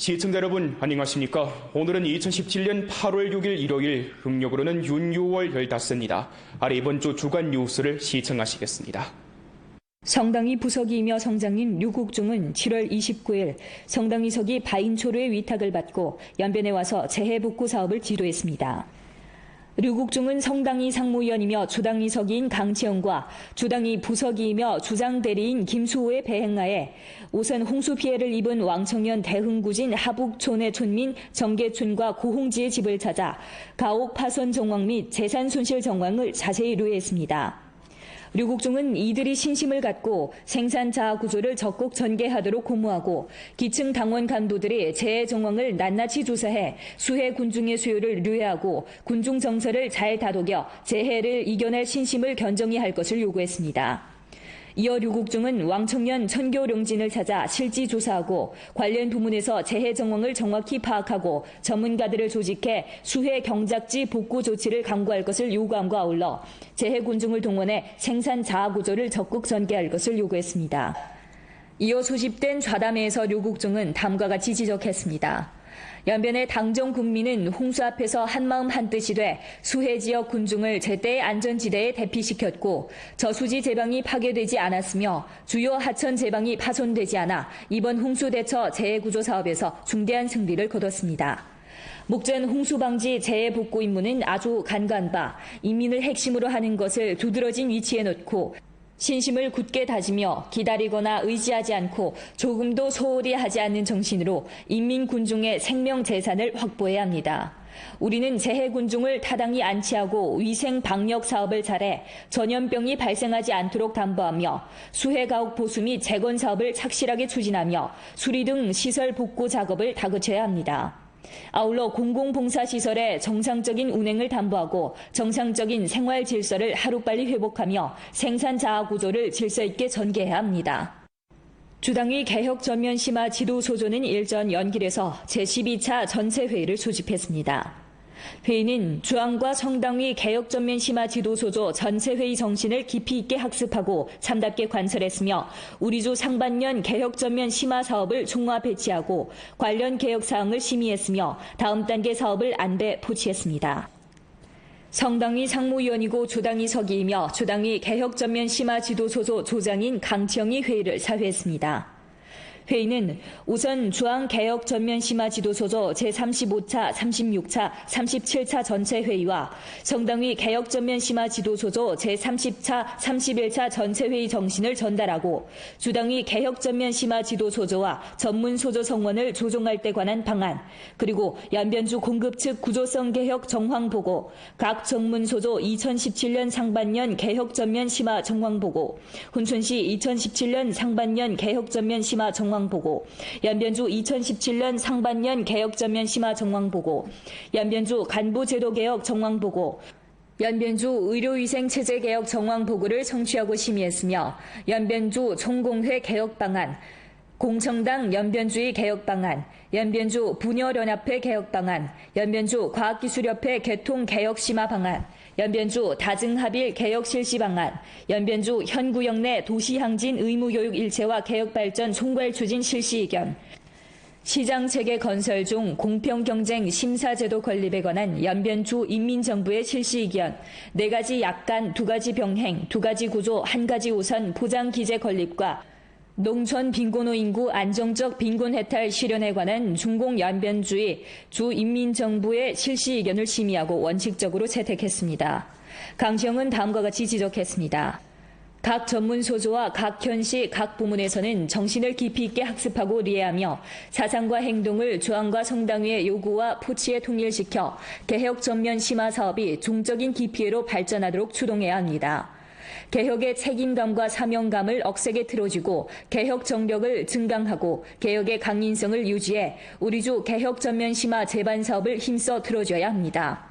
시청자 여러분 안녕하십니까? 오늘은 2017년 8월 6일 일요일, 음력으로는 윤 6월 15입니다. 아래 이번 주 주간 뉴스를 시청하시겠습니다. 성당위 부서기이며 성장인 류국중은 7월 29일 성당위석이 바인초르의 위탁을 받고 연변에 와서 재해복구 사업을 지도했습니다. 류국중은 성당위 상무위원이며 주당위석인 강치영과 주당위 부서기이며 주장대리인 김수호의 배행하에 우선 홍수 피해를 입은 왕청년 대흥구진 하북촌의 촌민 정계춘과 고홍지의 집을 찾아 가옥 파손 정황 및 재산 손실 정황을 자세히 의뢰했습니다. 류국중은 이들이 신심을 갖고 생산 자아 구조를 적극 전개하도록 고무하고 기층 당원 간부들이 재해 정황을 낱낱이 조사해 수해 군중의 수요를 류해하고 군중 정서를 잘 다독여 재해를 이겨낼 신심을 견정히 할 것을 요구했습니다. 이어 류국중은 왕청년 천교령진을 찾아 실지 조사하고 관련 부문에서 재해 정황을 정확히 파악하고 전문가들을 조직해 수해 경작지 복구 조치를 강구할 것을 요구함과 아울러 재해 군중을 동원해 생산 자아 구조를 적극 전개할 것을 요구했습니다. 이어 소집된 좌담회에서 류국중은 다음과 같이 지적했습니다. 연변의 당정 국민은 홍수 앞에서 한마음 한뜻이 돼 수해 지역 군중을 제때의 안전지대에 대피시켰고 저수지 제방이 파괴되지 않았으며 주요 하천 제방이 파손되지 않아 이번 홍수 대처 재해구조 사업에서 중대한 승리를 거뒀습니다. 목전 홍수방지 재해복구 임무는 아주 간과한 바 인민을 핵심으로 하는 것을 두드러진 위치에 놓고 신심을 굳게 다지며 기다리거나 의지하지 않고 조금도 소홀히 하지 않는 정신으로 인민 군중의 생명 재산을 확보해야 합니다. 우리는 재해 군중을 타당히 안치하고 위생 방역 사업을 잘해 전염병이 발생하지 않도록 담보하며 수해 가옥 보수 및 재건 사업을 착실하게 추진하며 수리 등 시설 복구 작업을 다그쳐야 합니다. 아울러 공공봉사시설의 정상적인 운행을 담보하고 정상적인 생활 질서를 하루빨리 회복하며 생산 자아 구조를 질서 있게 전개해야 합니다. 주당위 개혁 전면 심화 지도소조는 일전 연길에서 제12차 전체회의를 소집했습니다. 회의는 주황과 성당위 개혁 전면 심화 지도소조 전체회의 정신을 깊이 있게 학습하고 참답게 관철했으며 우리 주 상반년 개혁 전면 심화 사업을 종합 배치하고 관련 개혁 사항을 심의했으며 다음 단계 사업을 안배 포치했습니다. 성당위 상무위원이고 주당위 서기이며 주당위 개혁 전면 심화 지도소조 조장인 강치영이 회의를 사회했습니다. 회의는 우선 주황 개혁 전면 심화 지도소조 제35차, 36차, 37차 전체 회의와 성당위 개혁 전면 심화 지도소조 제30차, 31차 전체 회의 정신을 전달하고 주당위 개혁 전면 심화 지도소조와 전문 소조 성원을 조정할 때 관한 방안, 그리고 연변주 공급 측 구조성 개혁 정황 보고, 각 전문 소조 2017년 상반년 개혁 전면 심화 정황 보고, 훈춘시 2017년 상반년 개혁 전면 심화 정황 보고, 연변주 2017년 상반년 개혁 전면 심화 정황 보고, 연변주 간부 제도 개혁 정황 보고, 연변주 의료위생 체제 개혁 정황 보고를 청취하고 심의했으며 연변주 총공회 개혁 방안, 공청당 연변주의 개혁 방안, 연변주 분열연합회 개혁 방안, 연변주 과학기술협회 개통 개혁 심화 방안, 연변주 다증합일 개혁 실시 방안, 연변주 현구역 내 도시항진 의무교육 일체화 개혁발전 총괄 추진 실시 의견, 시장체계 건설 중 공평경쟁 심사제도 건립에 관한 연변주 인민정부의 실시 의견, 4가지 약간 2가지 병행, 2가지 구조 1가지 우선 보장기제 건립과 농촌 빈곤호 인구 안정적 빈곤 해탈 실현에 관한 중공연변주의 주인민정부의 실시 의견을 심의하고 원칙적으로 채택했습니다. 강치영은 다음과 같이 지적했습니다. 각 전문 소조와 각 현시 각 부문에서는 정신을 깊이 있게 학습하고 이해하며 사상과 행동을 주황과 성당위의 요구와 포치에 통일시켜 개혁 전면 심화 사업이 종적인 기피회로 발전하도록 추동해야 합니다. 개혁의 책임감과 사명감을 억세게 틀어주고 개혁 정력을 증강하고 개혁의 강인성을 유지해 우리 주 개혁 전면 심화 재반 사업을 힘써 틀어줘야 합니다.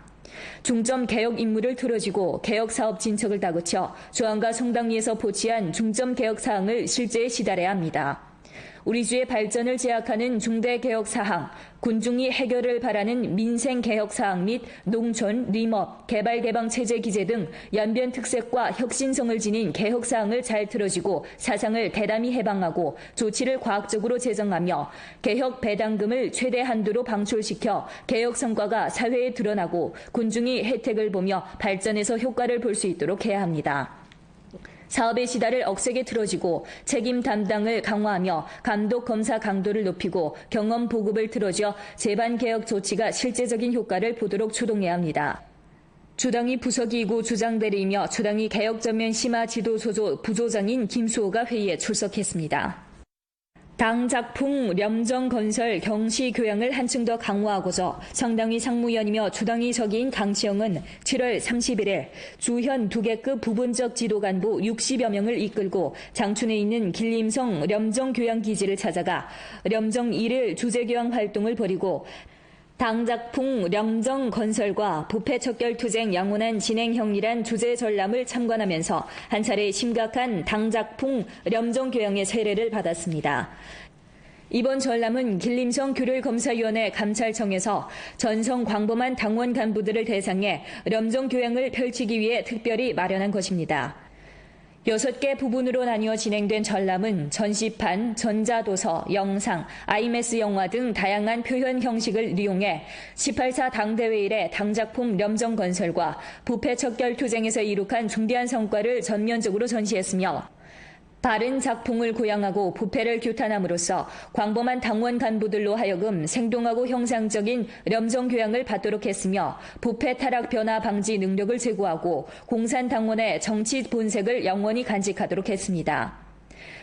중점 개혁 임무를 틀어지고 개혁 사업 진척을 다그쳐 주황과 성당위에서 포치한 중점 개혁 사항을 실제에 시달해야 합니다. 우리주의 발전을 제약하는 중대 개혁 사항, 군중이 해결을 바라는 민생 개혁 사항 및 농촌,林업, 개발 개방 체제 기재 등 연변 특색과 혁신성을 지닌 개혁 사항을 잘 틀어지고 사상을 대담히 해방하고 조치를 과학적으로 제정하며 개혁 배당금을 최대 한도로 방출시켜 개혁 성과가 사회에 드러나고 군중이 혜택을 보며 발전에서 효과를 볼 수 있도록 해야 합니다. 사업의 시달을 억세게 틀어지고 책임 담당을 강화하며 감독 검사 강도를 높이고 경험 보급을 틀어줘 제반 개혁 조치가 실제적인 효과를 보도록 추동해야 합니다. 주당위 부서기이고 주장대리이며 주당위 개혁 전면 심화 지도 소조 부조장인 김수호가 회의에 출석했습니다. 당 작풍 렴정건설 경시 교양을 한층 더 강화하고자 정당위 상무위원이며 주당위 서기인 강치영은 7월 31일 주현 2개급 부분적 지도간부 60여 명을 이끌고 장춘에 있는 길림성 렴정교양기지를 찾아가 렴정 1일 주재교양 활동을 벌이고 당작풍 렴정건설과 부패척결투쟁 양원한 진행형이란 주제 전람을 참관하면서 한 차례 심각한 당작풍 렴정교양의 세례를 받았습니다. 이번 전람은 길림성 규율검사위원회 감찰청에서 전성 광범한 당원 간부들을 대상해 렴정교양을 펼치기 위해 특별히 마련한 것입니다. 6개 부분으로 나뉘어 진행된 전람은 전시판, 전자도서, 영상, IMS 영화 등 다양한 표현 형식을 이용해 18사 당대회 이래 당작품 렴정건설과 부패척결투쟁에서 이룩한 중대한 성과를 전면적으로 전시했으며 바른 작풍을 구양하고 부패를 규탄함으로써 광범한 당원 간부들로 하여금 생동하고 형상적인 렴정교양을 받도록 했으며 부패 타락 변화 방지 능력을 제고하고 공산당원의 정치 본색을 영원히 간직하도록 했습니다.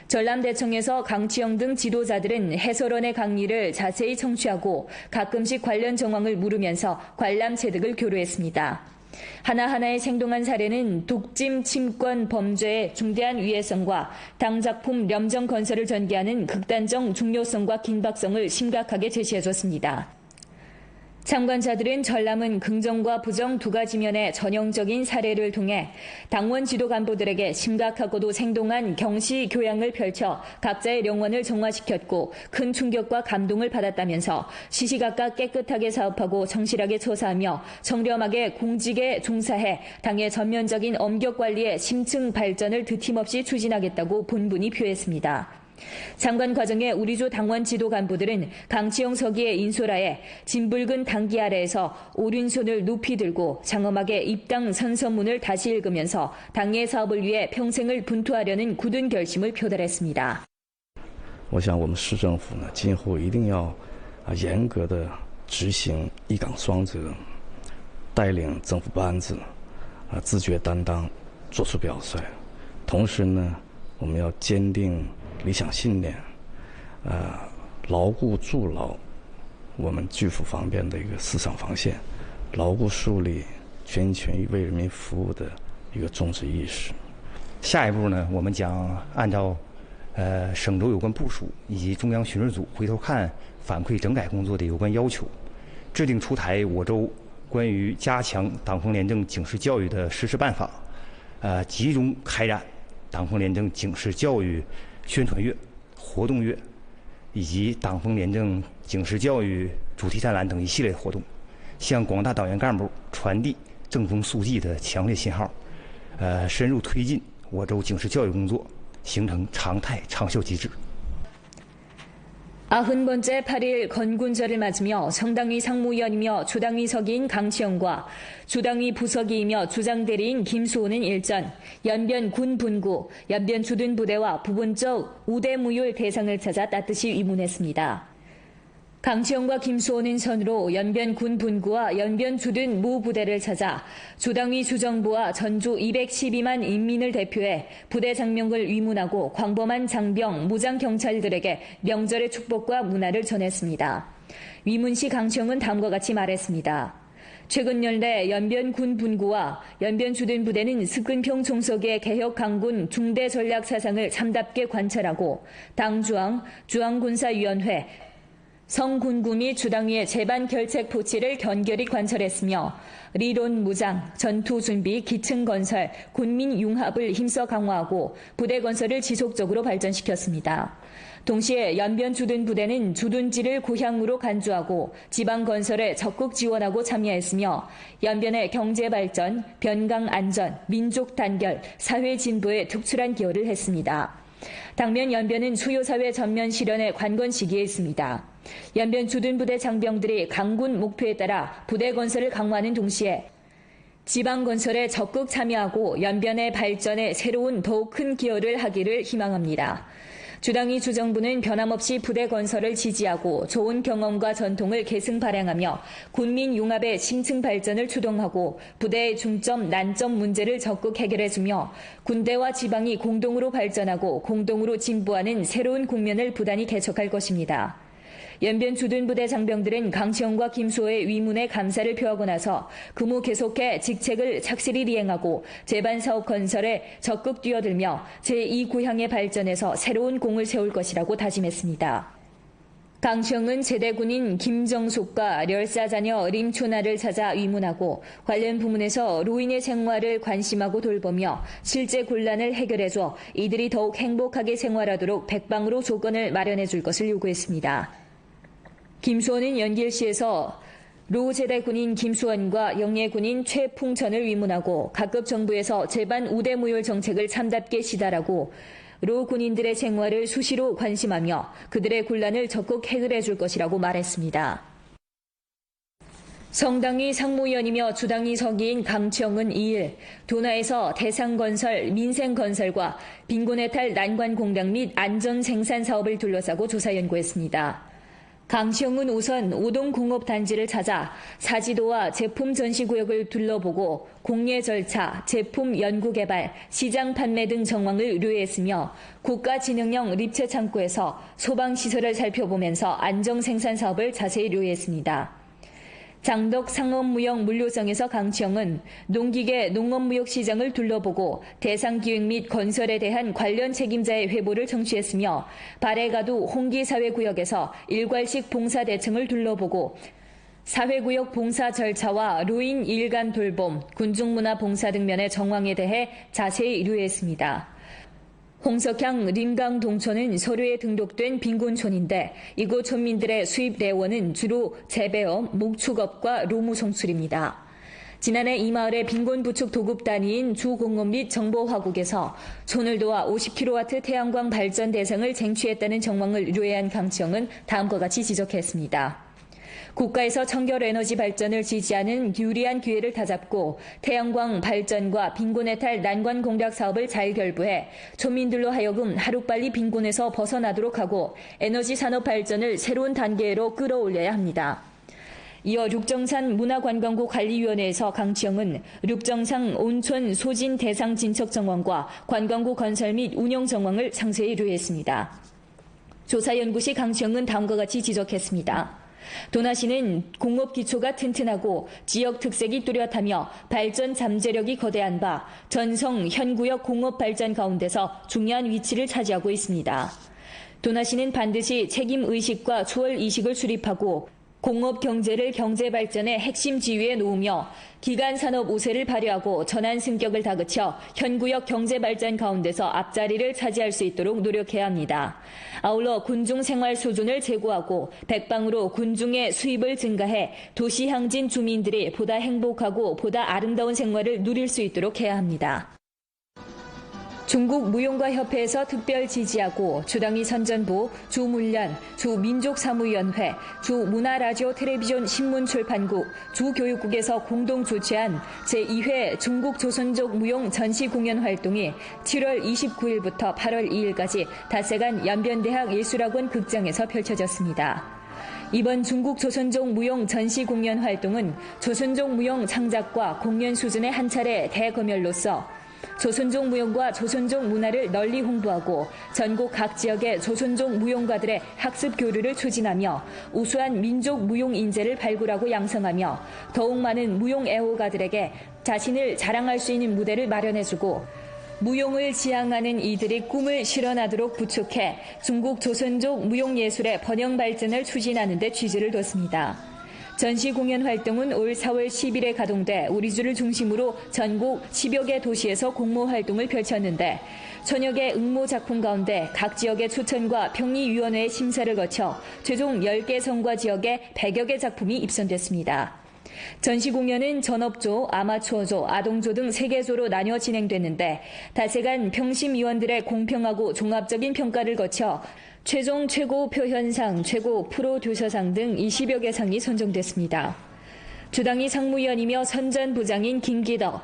전람대청에서 강치영 등 지도자들은 해설원의 강의를 자세히 청취하고 가끔씩 관련 정황을 물으면서 관람 체득을 교류했습니다. 하나하나의 생동한 사례는 독침 침권 범죄의 중대한 위해성과 당작품 렴정 건설을 전개하는 극단적 중요성과 긴박성을 심각하게 제시해줬습니다. 참관자들은 전람은 긍정과 부정 두 가지 면의 전형적인 사례를 통해 당원 지도 간부들에게 심각하고도 생동한 경시 교양을 펼쳐 각자의 명언을 정화시켰고 큰 충격과 감동을 받았다면서 시시각각 깨끗하게 사업하고 성실하게 처사하며 청렴하게 공직에 종사해 당의 전면적인 엄격 관리에 심층 발전을 드팀없이 추진하겠다고 본분이 표했습니다. 참관 과정에 우리조 당원 지도 간부들은 강치영 서기의 인솔하에 진붉은 당기 아래에서 오른손을 높이 들고 장엄하게 입당 선서문을 다시 읽으면서 당의 사업을 위해 평생을 분투하려는 굳은 결심을 표달했습니다. 我想我们市政府呢，今后一定要严格的执行一岗双责，带领政府班子自觉担当，做出表率。同时呢，我们要坚定理想信念，牢固筑牢我们巨富方面的一个思想防线，牢固树立全心全意为人民服务的一个宗旨意识。下一步呢，我们将按照省州有关部署以及中央巡视组回头看反馈整改工作的有关要求，制定出台我州关于加强党风廉政警示教育的实施办法，集中开展党风廉政警示教育宣传月、活动月，以及党风廉政警示教育主题展览等一系列活动，向广大党员干部传递正风肃纪的强烈信号，深入推进我州警示教育工作，形成常态长效机制。 90번째 8일 건군절을 맞으며 정당위 상무위원이며 주당위 서기인 강치영과 주당위 부서기이며 주장대리인 김수호는 일전 연변 군 분구, 연변 주둔 부대와 부분적 우대무율 대상을 찾아 따뜻이 위문했습니다. 강치영과 김수호는 선으로 연변 군 분구와 연변 주둔 무 부대를 찾아 주당위 주정부와 전주 212만 인민을 대표해 부대 장명을 위문하고 광범한 장병, 무장 경찰들에게 명절의 축복과 문화를 전했습니다. 위문 시 강치영은 다음과 같이 말했습니다. 최근 연내 연변 군 분구와 연변 주둔 부대는 스근평 총석의 개혁 강군 중대 전략 사상을 참답게 관찰하고 당중앙, 중앙군사위원회, 성군구 및 주당위의 제반 결책 포치를 견결히 관철했으며 리론 무장, 전투 준비, 기층 건설, 군민 융합을 힘써 강화하고 부대 건설을 지속적으로 발전시켰습니다. 동시에 연변 주둔 부대는 주둔지를 고향으로 간주하고 지방 건설에 적극 지원하고 참여했으며 연변의 경제 발전, 변강 안전, 민족 단결, 사회 진보에 특출한 기여를 했습니다. 당면 연변은 수요사회 전면 실현의 관건 시기에 있습니다. 연변 주둔부대 장병들이 강군 목표에 따라 부대 건설을 강화하는 동시에 지방 건설에 적극 참여하고 연변의 발전에 새로운 더욱 큰 기여를 하기를 희망합니다. 주당위 주정부는 변함없이 부대 건설을 지지하고 좋은 경험과 전통을 계승 발행하며 군민 융합의 심층 발전을 추동하고 부대의 중점, 난점 문제를 적극 해결해주며 군대와 지방이 공동으로 발전하고 공동으로 진보하는 새로운 국면을 부단히 개척할 것입니다. 연변 주둔부대 장병들은 강치영과 김수호의 위문에 감사를 표하고 나서 근무 계속해 직책을 착실히 이행하고 제반사업 건설에 적극 뛰어들며 제2구향의 발전에서 새로운 공을 세울 것이라고 다짐했습니다. 강치영은 제대군인 김정숙과 렬사자녀 림초나를 찾아 위문하고 관련 부문에서 로인의 생활을 관심하고 돌보며 실제 곤란을 해결해줘 이들이 더욱 행복하게 생활하도록 백방으로 조건을 마련해 줄 것을 요구했습니다. 김수원은 연길시에서 로제대 군인 김수원과 영예 군인 최풍천을 위문하고 각급 정부에서 제반 우대무혈 정책을 참답게 시달하고 로 군인들의 생활을 수시로 관심하며 그들의 곤란을 적극 해결해 줄 것이라고 말했습니다. 성당위 상무위원이며 주당위 서기인 강치영은 2일 도나에서 대상건설, 민생건설과 빈곤해탈 난관공단 및 안전생산 사업을 둘러싸고 조사연구했습니다. 강치영은 우선 오동공업단지를 찾아 사지도와 제품 전시구역을 둘러보고 공예 절차, 제품 연구개발, 시장 판매 등 정황을 의뢰했으며 국가진흥형 립체 창고에서 소방시설을 살펴보면서 안정생산 사업을 자세히 의뢰했습니다. 장덕 상업무역물류성에서 강치영은 농기계 농업무역시장을 둘러보고 대상기획 및 건설에 대한 관련 책임자의 회보를 청취했으며 발해가두 홍기사회구역에서 일괄식 봉사대청을 둘러보고 사회구역 봉사 절차와 로인 일간 돌봄, 군중문화 봉사 등 면의 정황에 대해 자세히 의뢰했습니다. 홍석향 림강 동촌은 서류에 등록된 빈곤촌인데 이곳 촌민들의 수입 내원은 주로 재배업, 목축업과 로무송출입니다. 지난해 이 마을의 빈곤부축 도급단위인 주공업 및 정보화국에서 촌을 도와 50kW 태양광 발전 대상을 쟁취했다는 정황을 의뢰한 강치영은 다음과 같이 지적했습니다. 국가에서 청결에너지 발전을 지지하는 유리한 기회를 다잡고 태양광 발전과 빈곤해탈 난관 공략 사업을 잘 결부해 촌민들로 하여금 하루빨리 빈곤에서 벗어나도록 하고 에너지 산업 발전을 새로운 단계로 끌어올려야 합니다. 이어 륙정산 문화관광구 관리위원회에서 강치영은 륙정상 온천 소진 대상 진척 정황과 관광구 건설 및 운영 정황을 상세히 의뢰했습니다. 조사연구 시 강치영은 다음과 같이 지적했습니다. 도나시는 공업 기초가 튼튼하고 지역 특색이 뚜렷하며 발전 잠재력이 거대한 바 전성 현구역 공업 발전 가운데서 중요한 위치를 차지하고 있습니다. 도나시는 반드시 책임의식과 초월의식을 수립하고 공업 경제를 경제 발전의 핵심 지위에 놓으며 기간 산업 우세를 발휘하고 전환 승격을 다그쳐 현구역 경제 발전 가운데서 앞자리를 차지할 수 있도록 노력해야 합니다. 아울러 군중 생활 수준을 제고하고 백방으로 군중의 수입을 증가해 도시 향진 주민들이 보다 행복하고 보다 아름다운 생활을 누릴 수 있도록 해야 합니다. 중국 무용가협회에서 특별 지지하고 주당위 선전부, 주문련, 주민족사무위원회, 주문화라디오 텔레비전 신문출판국, 주교육국에서 공동 주최한 제2회 중국 조선족 무용 전시공연 활동이 7월 29일부터 8월 2일까지 닷새간 연변대학 예술학원 극장에서 펼쳐졌습니다. 이번 중국 조선족 무용 전시공연 활동은 조선족 무용 창작과 공연 수준의 한 차례 대검열로서 조선족 무용과 조선족 문화를 널리 홍보하고 전국 각 지역의 조선족 무용가들의 학습 교류를 추진하며 우수한 민족 무용 인재를 발굴하고 양성하며 더욱 많은 무용 애호가들에게 자신을 자랑할 수 있는 무대를 마련해주고 무용을 지향하는 이들이 꿈을 실현하도록 부축해 중국 조선족 무용예술의 번영 발전을 추진하는 데 취지를 뒀습니다. 전시 공연 활동은 올 4월 10일에 가동돼 우리주를 중심으로 전국 10여 개 도시에서 공모 활동을 펼쳤는데 천여 개 응모 작품 가운데 각 지역의 추천과 평의위원회의 심사를 거쳐 최종 10개 성과 지역에 100여 개 작품이 입선됐습니다. 전시 공연은 전업조, 아마추어조, 아동조 등 3개조로 나뉘어 진행됐는데 닷새간 평심위원들의 공평하고 종합적인 평가를 거쳐 최종 최고 표현상, 최고 프로듀서상 등 20여 개 상이 선정됐습니다. 주당위 상무위원이며 선전부장인 김기덕,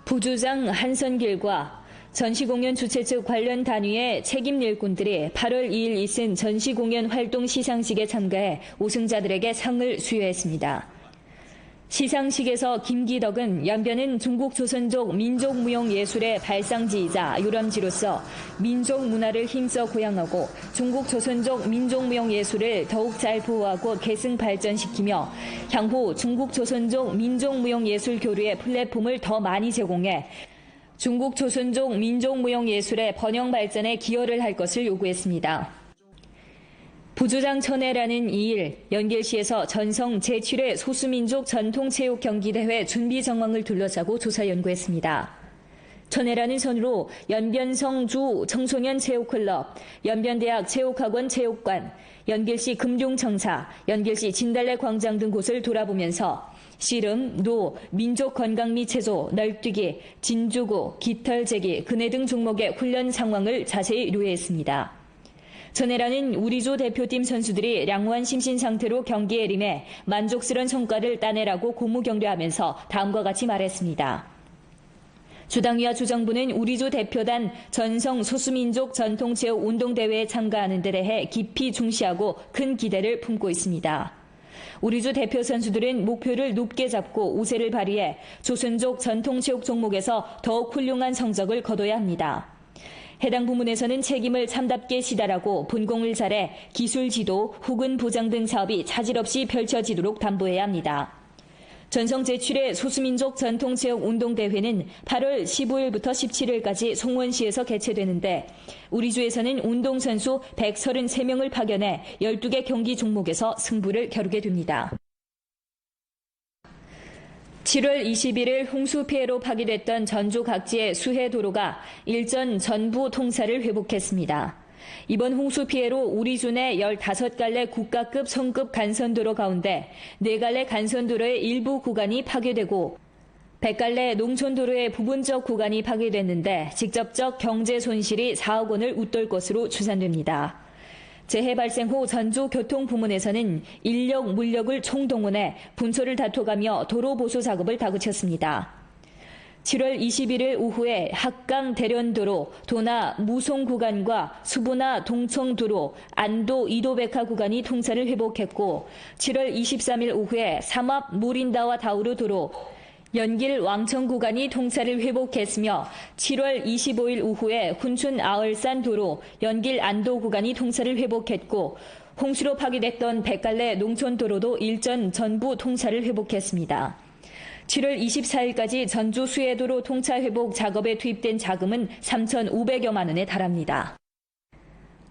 부주장 한선길과 전시공연 주최 측 관련 단위의 책임 일꾼들이 8월 2일 있은 전시공연 활동 시상식에 참가해 우승자들에게 상을 수여했습니다. 시상식에서 김기덕은 연변은 중국 조선족 민족무용예술의 발상지이자 유람지로서 민족 문화를 힘써 고양하고 중국 조선족 민족무용예술을 더욱 잘 보호하고 계승 발전시키며 향후 중국 조선족 민족무용예술 교류의 플랫폼을 더 많이 제공해 중국 조선족 민족무용예술의 번영 발전에 기여를 할 것을 요구했습니다. 부주장 천해라는 2일 연길시에서 전성 제7회 소수민족 전통체육경기대회 준비 정황을 둘러싸고 조사 연구했습니다. 천해라는 선으로 연변성 주 청소년 체육클럽, 연변대학 체육학원 체육관, 연길시 금융청사, 연길시 진달래 광장 등 곳을 돌아보면서 씨름, 노, 민족건강 및 체조, 널뛰기, 진주구, 깃털재기, 그네 등 종목의 훈련 상황을 자세히 요해했습니다. 전해라는 우리조 대표팀 선수들이 양호한 심신 상태로 경기에 임해 만족스러운 성과를 따내라고 고무경례하면서 다음과 같이 말했습니다. 주당위와 주정부는 우리조 대표단 전성 소수민족 전통체육 운동대회에 참가하는 데 대해 깊이 중시하고 큰 기대를 품고 있습니다. 우리주 대표 선수들은 목표를 높게 잡고 우세를 발휘해 조선족 전통체육 종목에서 더욱 훌륭한 성적을 거둬야 합니다. 해당 부문에서는 책임을 참답게 시달하고 분공을 잘해 기술 지도, 후근 보장 등 사업이 차질 없이 펼쳐지도록 담보해야 합니다. 전성 제7회 소수민족 전통체육 운동대회는 8월 15일부터 17일까지 송원시에서 개최되는데 우리주에서는 운동선수 133명을 파견해 12개 경기 종목에서 승부를 겨루게 됩니다. 7월 21일 홍수 피해로 파괴됐던 전주 각지의 수해 도로가 일전 전부 통사를 회복했습니다. 이번 홍수 피해로 우리주 내 15갈래 국가급 성급 간선도로 가운데 4갈래 간선도로의 일부 구간이 파괴되고 100갈래 농촌도로의 부분적 구간이 파괴됐는데 직접적 경제 손실이 4억 원을 웃돌 것으로 추산됩니다. 재해 발생 후 전주교통부문에서는 인력, 물력을 총동원해 분초를 다퉈가며 도로 보수 작업을 다그쳤습니다. 7월 21일 오후에 합강 대련도로, 도나 무송 구간과 수보나 동청도로, 안도 이도백화 구간이 통사를 회복했고 7월 23일 오후에 삼합 무린다와 다우르 도로, 연길 왕청 구간이 통사를 회복했으며 7월 25일 오후에 훈춘 아얼산 도로, 연길 안도 구간이 통사를 회복했고 홍수로 파괴됐던 100갈래 농촌도로도 일전 전부 통사를 회복했습니다. 7월 24일까지 전주 수해도로 통차 회복 작업에 투입된 자금은 3,500여만 원에 달합니다.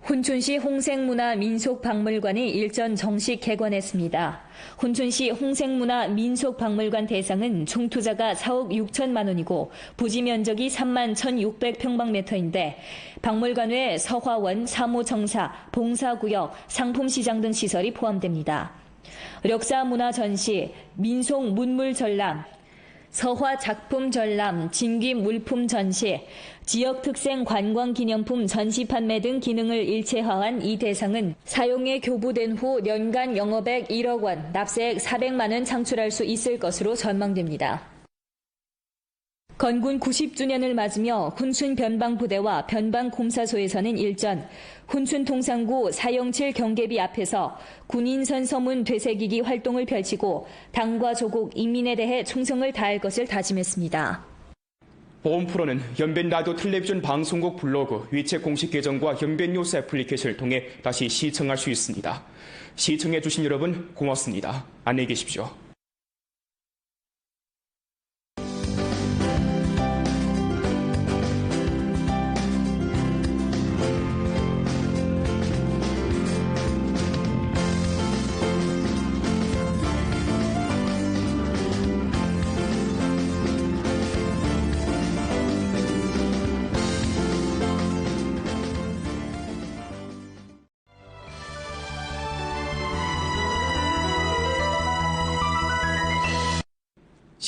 훈춘시 홍생문화민속박물관이 일전 정식 개관했습니다. 훈춘시 홍생문화민속박물관 대상은 총 투자가 4억 6천만 원이고 부지 면적이 3만 1,600평방미터인데 박물관 외 서화원, 사무청사, 봉사구역, 상품시장 등 시설이 포함됩니다. 력사문화 전시, 민속 문물 전람, 서화 작품 전람, 진귀 물품 전시, 지역 특색 관광 기념품 전시 판매 등 기능을 일체화한 이 대상은 사용에 교부된 후 연간 영업액 1억 원, 납세액 400만 원 창출할 수 있을 것으로 전망됩니다. 건군 90주년을 맞으며 훈춘 변방부대와 변방곰사소에서는 일전 훈춘 통상구 407 경계비 앞에서 군인선 서문 되새기기 활동을 펼치고 당과 조국, 인민에 대해 충성을 다할 것을 다짐했습니다. 보험 프로는 연변 라디오 텔레비전 방송국 블로그, 위챗 공식 계정과 연변 뉴스 애플리케이션을 통해 다시 시청할 수 있습니다. 시청해주신 여러분 고맙습니다. 안녕히 계십시오.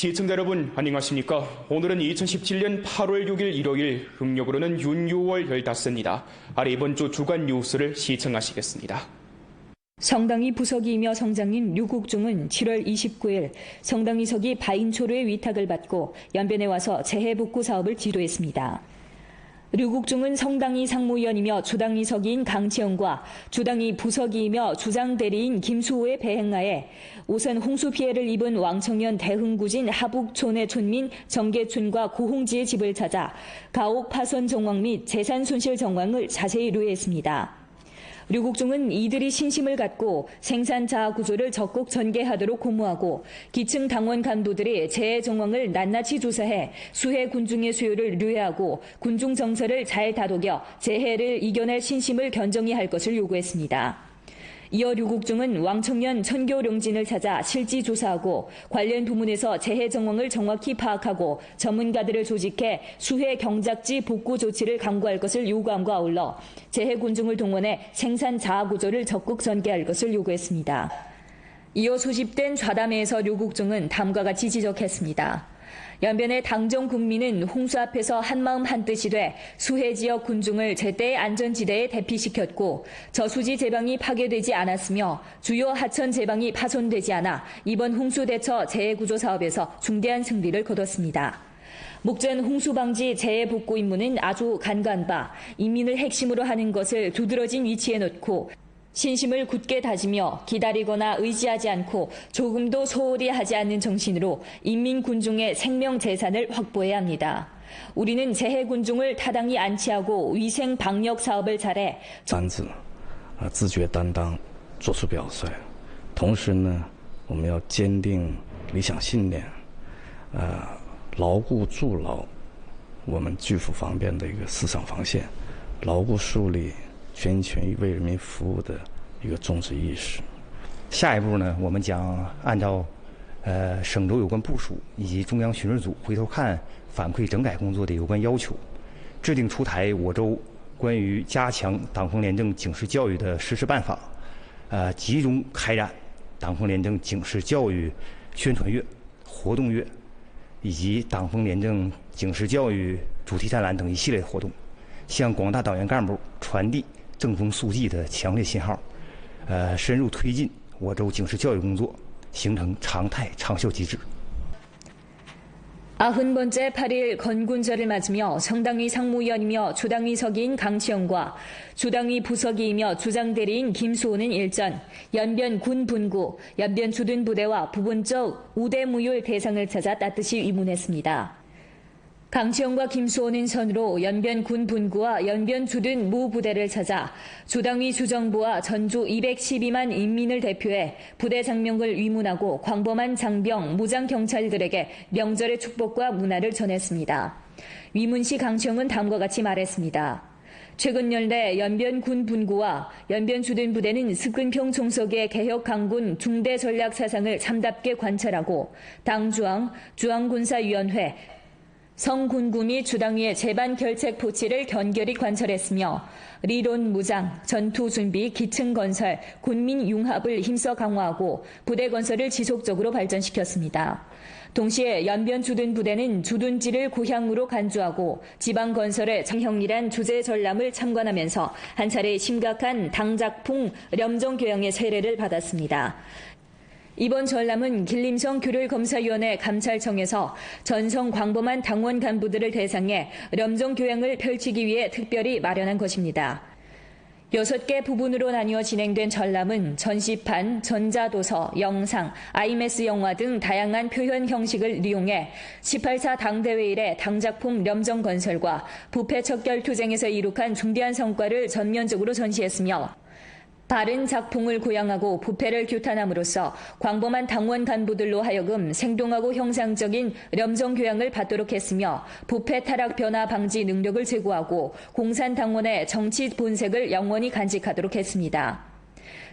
시청자 여러분 안녕하십니까? 오늘은 2017년 8월 6일 일요일, 음력으로는 윤 6월 15입니다. 아래 이번 주 주간 뉴스를 시청하시겠습니다. 성당이 부석이이며 성장인 류국종은 7월 29일 성당이석이 바인초로의 위탁을 받고 연변에 와서 재해복구 사업을 지도했습니다. 류국종은 성당이 상무위원이며 주당이 서기인 강치영과 주당이 부서기이며 주장대리인 김수호의 배행하에 우선 홍수 피해를 입은 왕청년 대흥구진 하북촌의 촌민 정계춘과 고홍지의 집을 찾아 가옥 파손 정황 및 재산 손실 정황을 자세히 의뢰했습니다. 류국종은 이들이 신심을 갖고 생산 자아 구조를 적극 전개하도록 고무하고 기층 당원 간부들이 재해 정황을 낱낱이 조사해 수해 군중의 수요를 유의하고 군중 정서를 잘 다독여 재해를 이겨낼 신심을 견정히 할 것을 요구했습니다. 이어 류국종은 왕청년 천교령진을 찾아 실지 조사하고 관련 부문에서 재해 정황을 정확히 파악하고 전문가들을 조직해 수해 경작지 복구 조치를 강구할 것을 요구함과 아울러 재해 군중을 동원해 생산 자아 구조를 적극 전개할 것을 요구했습니다. 이어 소집된 좌담회에서 류국종은 다음과 같이 지적했습니다. 연변의 당정 국민은 홍수 앞에서 한마음 한뜻이 돼 수해 지역 군중을 제때의 안전지대에 대피시켰고 저수지 제방이 파괴되지 않았으며 주요 하천 제방이 파손되지 않아 이번 홍수 대처 재해구조 사업에서 중대한 승리를 거뒀습니다. 목전 홍수방지 재해복구 임무는 아주 간과한 바 인민을 핵심으로 하는 것을 두드러진 위치에 놓고 신심을 굳게 다지며 기다리거나 의지하지 않고 조금도 소홀히 하지 않는 정신으로 인민 군중의 생명 재산을 확보해야 합니다. 우리는 재해 군중을 타당히 안치하고 위생 방역 사업을 잘해 三字自觉担当做出表率。同时呢，我们要坚定理想信念，牢固筑牢我们拒腐防变的一个思想防线，牢固树立全心全意为人民服务的一个宗旨意识。下一步呢，我们将按照省州有关部署以及中央巡视组回头看反馈整改工作的有关要求，制定出台我州关于加强党风廉政警示教育的实施办法，集中开展党风廉政警示教育宣传月、活动月以及党风廉政警示教育主题展览等一系列活动，向广大党员干部传递正风肃纪的强烈信号，深入推进我州警示教育工作，形成常态长效机制。 90번째 8일 건군절을 맞으며 성당위 상무위원이며 주당위 서기인 강치영과 주당위 부서기이며 주장대리인 김수호는 일전 연변 군 분구, 연변 주둔 부대와 부분적 우대무율 대상을 찾아 따뜻이 위문했습니다. 강치영과 김수호는 선으로 연변 군 분구와 연변 주둔 무 부대를 찾아 주당위 주정부와 전주 212만 인민을 대표해 부대 장명을 위문하고 광범한 장병, 무장 경찰들에게 명절의 축복과 문화를 전했습니다. 위문 시 강치영은 다음과 같이 말했습니다. 최근 연내 연변 군 분구와 연변 주둔 부대는 스근평 총석의 개혁 강군 중대 전략 사상을 참답게 관철하고 당주왕, 중앙군사위원회, 성군구 및 주당위의 제반 결책 포치를 견결히 관철했으며 리론 무장, 전투 준비, 기층 건설, 군민 융합을 힘써 강화하고 부대 건설을 지속적으로 발전시켰습니다. 동시에 연변 주둔 부대는 주둔지를 고향으로 간주하고 지방 건설의 장형이란 주제 전람을 참관하면서 한 차례 심각한 당작풍 렴정 교양의 세례를 받았습니다. 이번 전람은 길림성 규율검사위원회 감찰청에서 전성 광범한 당원 간부들을 대상해 렴정 교양을 펼치기 위해 특별히 마련한 것입니다. 6개 부분으로 나뉘어 진행된 전람은 전시판, 전자도서, 영상, IMS 영화 등 다양한 표현 형식을 이용해 18사 당대회 이래 당작품 렴정 건설과 부패 척결 투쟁에서 이룩한 중대한 성과를 전면적으로 전시했으며 바른 작풍을 고양하고 부패를 규탄함으로써 광범한 당원 간부들로 하여금 생동하고 형상적인 렴정 교양을 받도록 했으며 부패 타락 변화 방지 능력을 제고하고 공산당원의 정치 본색을 영원히 간직하도록 했습니다.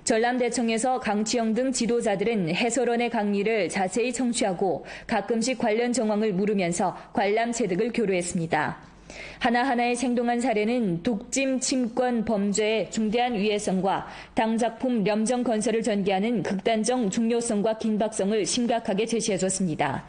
전람대청에서 강치영 등 지도자들은 해설원의 강의를 자세히 청취하고 가끔씩 관련 정황을 물으면서 관람 체득을 교류했습니다. 하나하나의 생동한 사례는 독침 침권 범죄의 중대한 위해성과 당작품 렴정 건설을 전개하는 극단적 중요성과 긴박성을 심각하게 제시해줬습니다.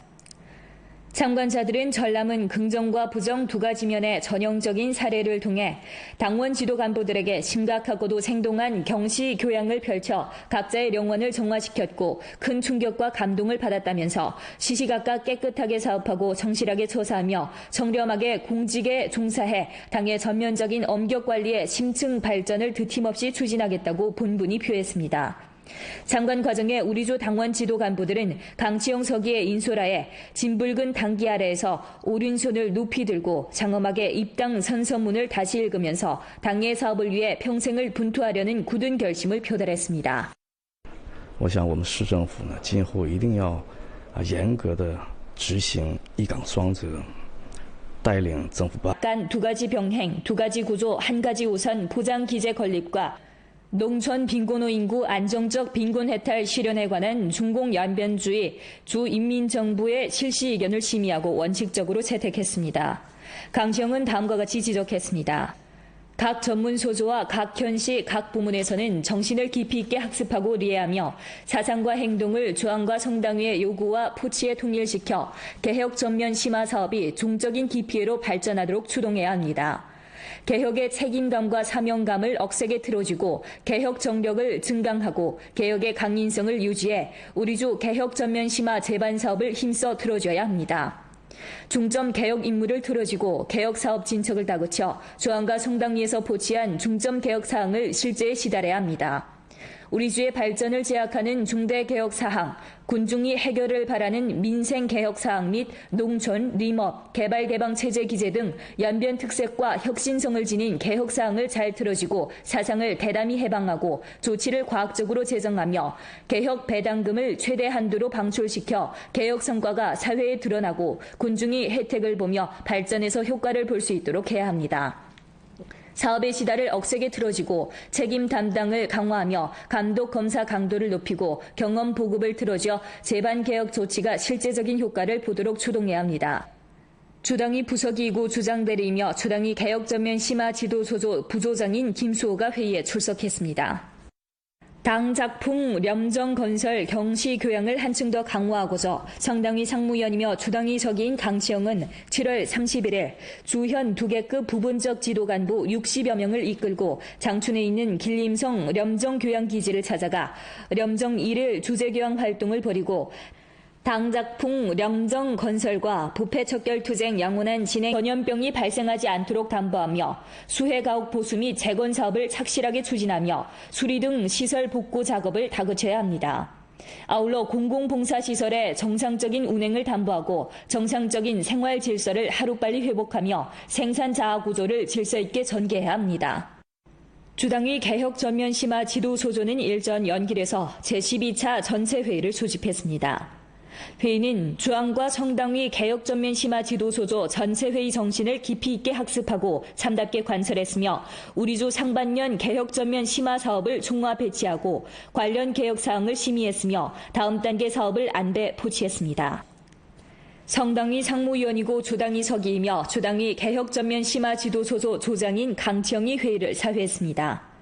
참관자들은 전람은 긍정과 부정 두 가지 면의 전형적인 사례를 통해 당원 지도 간부들에게 심각하고도 생동한 경시 교양을 펼쳐 각자의 명언을 정화시켰고 큰 충격과 감동을 받았다면서 시시각각 깨끗하게 사업하고 성실하게 처사하며 정렴하게 공직에 종사해 당의 전면적인 엄격 관리에 심층 발전을 드팀없이 추진하겠다고 본분이 표했습니다. 장관 과정에 우리조 당원 지도 간부들은 강치영 서기의 인솔하에 진붉은 당기 아래에서 오른손을 높이 들고 장엄하게 입당 선서문을 다시 읽으면서 당의 사업을 위해 평생을 분투하려는 굳은 결심을 표달했습니다. 我想我们市政府呢，今后一定要严格的执行一岗双责，带领政府办。 간 두 가지 병행, 두 가지 구조, 한 가지 우선 부장 기재 건립과 농촌 빈곤호 인구 안정적 빈곤 해탈 실현에 관한 중공 연변주의 주인민정부의 실시 의견을 심의하고 원칙적으로 채택했습니다. 강시영은 다음과 같이 지적했습니다. 각 전문 소조와 각 현시 각 부문에서는 정신을 깊이 있게 학습하고 이해하며 사상과 행동을 조항과 성당위의 요구와 포치에 통일시켜 개혁 전면 심화 사업이 종적인 기피회로 발전하도록 추동해야 합니다. 개혁의 책임감과 사명감을 억세게 틀어주고 개혁 정력을 증강하고 개혁의 강인성을 유지해 우리주 개혁 전면 심화 재반 사업을 힘써 틀어줘야 합니다. 중점 개혁 임무를 틀어지고 개혁 사업 진척을 다그쳐 조항과 성당위에서 포치한 중점 개혁 사항을 실제에 시달해야 합니다. 우리 주의 발전을 제약하는 중대 개혁 사항, 군중이 해결을 바라는 민생 개혁 사항 및 농촌,林업, 개발 개방 체제 기재 등 연변 특색과 혁신성을 지닌 개혁 사항을 잘 틀어지고 사상을 대담히 해방하고 조치를 과학적으로 제정하며 개혁 배당금을 최대 한도로 방출시켜 개혁 성과가 사회에 드러나고 군중이 혜택을 보며 발전에서 효과를 볼 수 있도록 해야 합니다. 사업의 시달을 억세게 틀어지고 책임 담당을 강화하며 감독 검사 강도를 높이고 경험 보급을 틀어줘 재반 개혁 조치가 실제적인 효과를 보도록 추동해야 합니다. 주당위 부서기이고 주장대리이며 주당위 개혁 전면 심화 지도 소조 부조장인 김수호가 회의에 출석했습니다. 당 작품 렴정건설 경시 교양을 한층 더 강화하고자 정당위 상무위원이며 주당위 서기인 강치영은 7월 31일 주현 2개급 부분적 지도간부 60여 명을 이끌고 장춘에 있는 길림성 렴정교양기지를 찾아가 렴정 1일 주재교양 활동을 벌이고 당작풍 렴정 건설과 부패 척결 투쟁 양원한 진행 전염병이 발생하지 않도록 담보하며 수해 가옥 보수 및 재건 사업을 착실하게 추진하며 수리 등 시설 복구 작업을 다그쳐야 합니다. 아울러 공공봉사시설의 정상적인 운행을 담보하고 정상적인 생활 질서를 하루빨리 회복하며 생산 자아 구조를 질서 있게 전개해야 합니다. 주당위 개혁 전면 심화 지도 소조는 일전 연길에서 제12차 전체 회의를 소집했습니다. 회의는 주항과 성당위 개혁 전면 심화 지도소조 전체 회의 정신을 깊이 있게 학습하고 참답게 관철했으며 우리주 상반년 개혁 전면 심화 사업을 종합 배치하고 관련 개혁 사항을 심의했으며 다음 단계 사업을 안배 포치했습니다. 성당위 상무위원이고 주당위 서기이며 주당위 개혁 전면 심화 지도소조 조장인 강치영이 회의를 사회했습니다.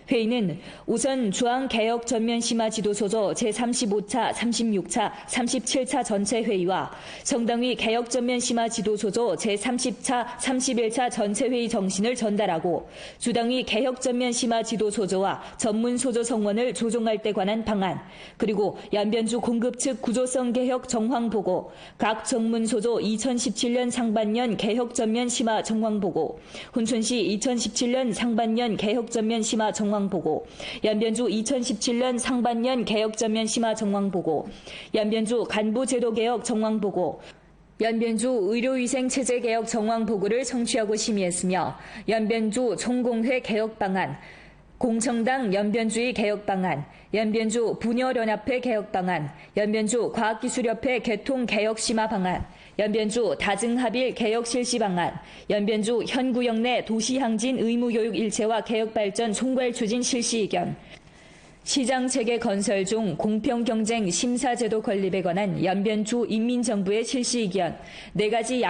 회의는 우선 주항 개혁 전면 심화 지도소조 제35차, 36차, 37차 전체 회의와 성당위 개혁 전면 심화 지도소조 제30차, 31차 전체 회의 정신을 전달하고 주당위 개혁 전면 심화 지도소조와 전문 소조 성원을 조정할 때 관한 방안, 그리고 연변주 공급 측 구조성 개혁 정황 보고, 각 전문 소조 2017년 상반년 개혁 전면 심화 정황 보고, 훈천시 2017년 상반년 개혁 전면 심화 정황 보고, 연변주 2017년 상반년 개혁 전면 심화 정황 보고, 연변주 간부 제도 개혁 정황 보고, 연변주 의료위생 체제 개혁 정황 보고를 청취하고 심의했으며 연변주 총공회 개혁 방안, 공청당 연변주의 개혁 방안, 연변주 분여연합회 개혁 방안, 연변주 과학기술협회 개통 개혁 심화 방안, 연변주 다증합일 개혁 실시 방안, 연변주 현구역 내 도시항진 의무교육 일체화 개혁 발전 총괄 추진 실시 의견, 시장체계 건설 중 공평경쟁 심사제도 건립에 관한 연변주 인민정부의 실시 의견, 4가지